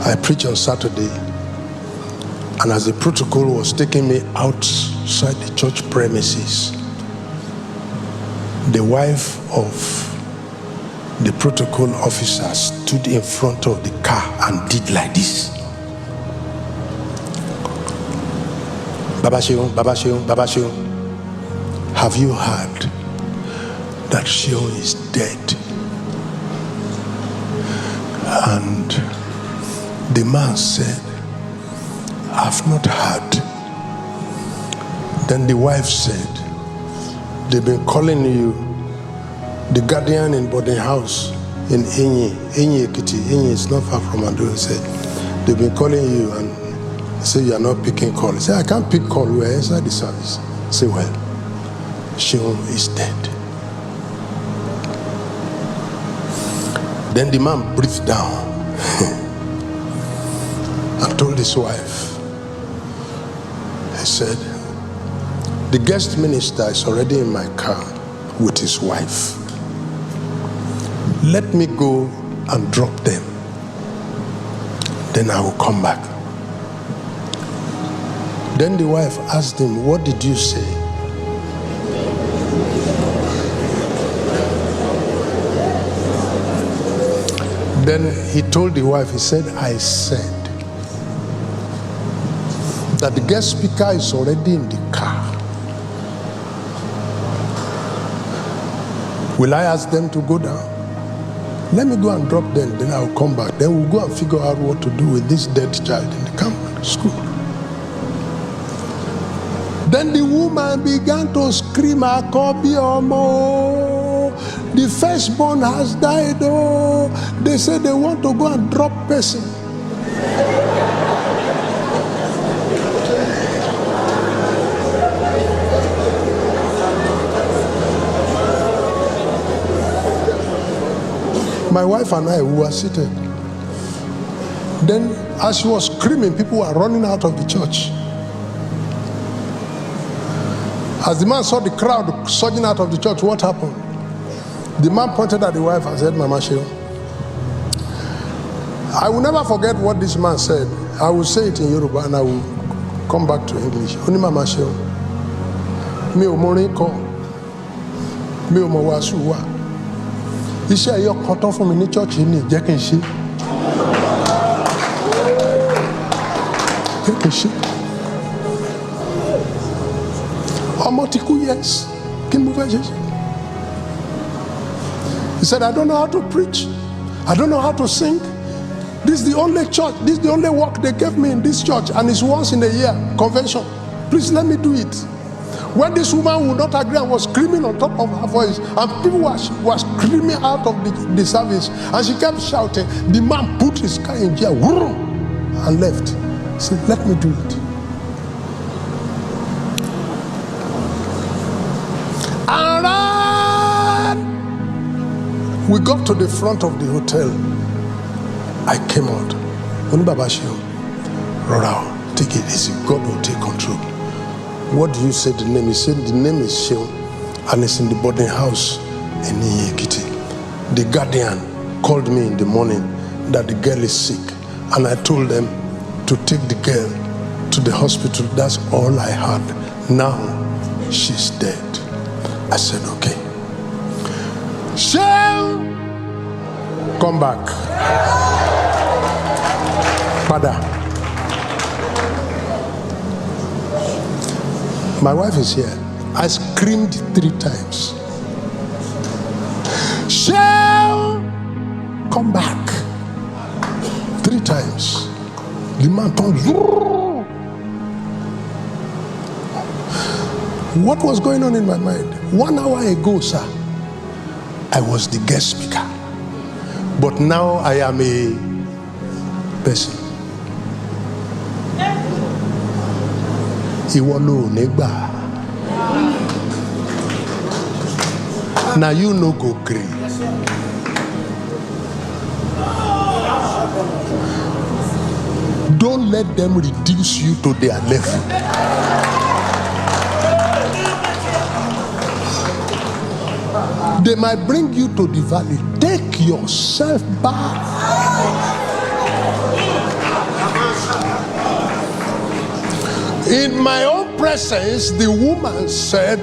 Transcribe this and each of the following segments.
I preached on Saturday, and as the protocol was taking me outside the church premises, the wife of the protocol officer stood in front of the car and did like this. Baba Sheon, Baba Sheon, Baba Sheon, have you heard that Sheon is dead? And the man said, I've not heard. Then the wife said, they've been calling you, the guardian in boarding house in Enyi Ekiti. Enyi is not far from Ando. Said, they've been calling you and say you are not picking call. He said, I can't pick call, we are inside the service. Say, well, Sheon is dead. Then the man breathed down and told his wife, he said, the guest minister is already in my car with his wife. Let me go and drop them. Then I will come back. Then the wife asked him, what did you say? Then he told the wife, he said, I said that the guest speaker is already in the car. Will I ask them to go down? Let me go and drop them, then I'll come back. Then we'll go and figure out what to do with this dead child in the camp school. Then the woman began to scream, Akobi Omo, the firstborn has died. Oh, they said they want to go and drop person. My wife and I, we were seated. Then as she was screaming, people were running out of the church. As the man saw the crowd surging out of the church, what happened? The man pointed at the wife and said, Mama Sheon, I will never forget what this man said. I will say it in Yoruba and I will come back to English. Oni Mama Sheon, mi ò mọ orin kọ, mi ò mọ wàásù wà. Iṣẹ́ ẹ̀yọ kan tán fún mi ní church ní jẹ́ kí n ṣe. Jẹ́ kí n ṣe. Ọmọ ti kú, yes. Kí ni mo fẹ́ ṣe? He said, I don't know how to preach. I don't know how to sing. This is the only church, this is the only work they gave me in this church, and it's once in a year, convention. Please let me do it. When this woman would not agree and was screaming on top of her voice, and people were screaming out of the service, and she kept shouting, the man put his car in gear and left. He said, let me do it. And we got to the front of the hotel. I came out. Oni Baba Sheon, Rora, take it easy. God will take control. What do you say the name? He said the name is Sheon, and it's in the boarding house in Ekiti. The guardian called me in the morning that the girl is sick, and I told them to take the girl to the hospital. That's all I had. Now she's dead. I said, okay. Sheon, come back. Father. My wife is here. I screamed 3 times. Sheon, come back. 3 times. The man turned. What was going on in my mind? 1 hour ago, sir, I was the guest speaker. But now I am a person. Now you no go green. Don't let them reduce you to their level. They might bring you to the valley. Take yourself back. In my own presence, the woman said,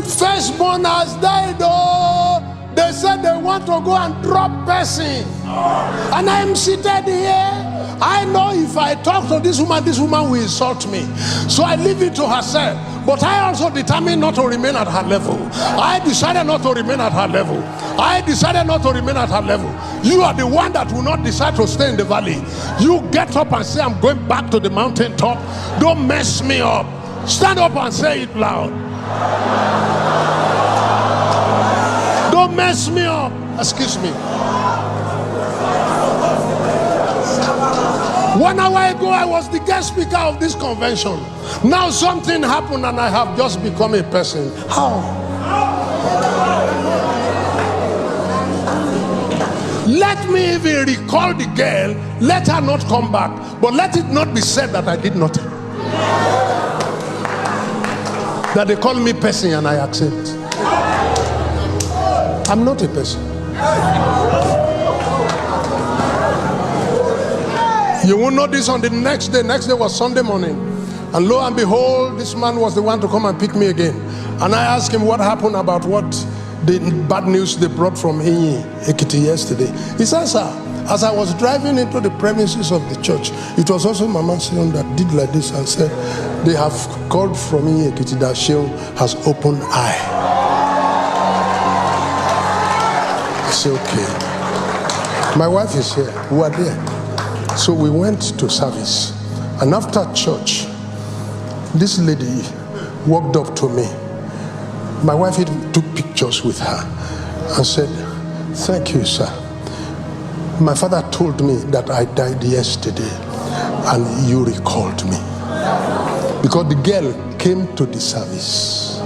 firstborn has died. Oh, they said they want to go and drop person. And I'm seated here. I know if I talk to this woman will insult me. So I leave it to herself. But I also determined not to remain at her level. I decided not to remain at her level. I decided not to remain at her level. You are the one that will not decide to stay in the valley. You get up and say, I'm going back to the mountaintop. Don't mess me up. Stand up and say it loud. Don't mess me up. Excuse me. 1 hour ago, I was the guest speaker of this convention. Now something happened and I have just become a person. How? Let me even recall the girl. Let her not come back. But let it not be said that I did not. That they call me person and I accept. I'm not a person. You won't know this on the next day. Next day was Sunday morning. And lo and behold, this man was the one to come and pick me again. And I asked him what happened about what the bad news they brought from Ekiti yesterday. He said, sir, as I was driving into the premises of the church, it was also Mama Sion that did like this and said, they have called from Ekiti that Sion has opened eye. I said, okay. My wife is here. We are there. So we went to service. And after church, this lady walked up to me. My wife even took pictures with her and said, thank you, sir. My father told me that I died yesterday and you recalled me. Because the girl came to the service.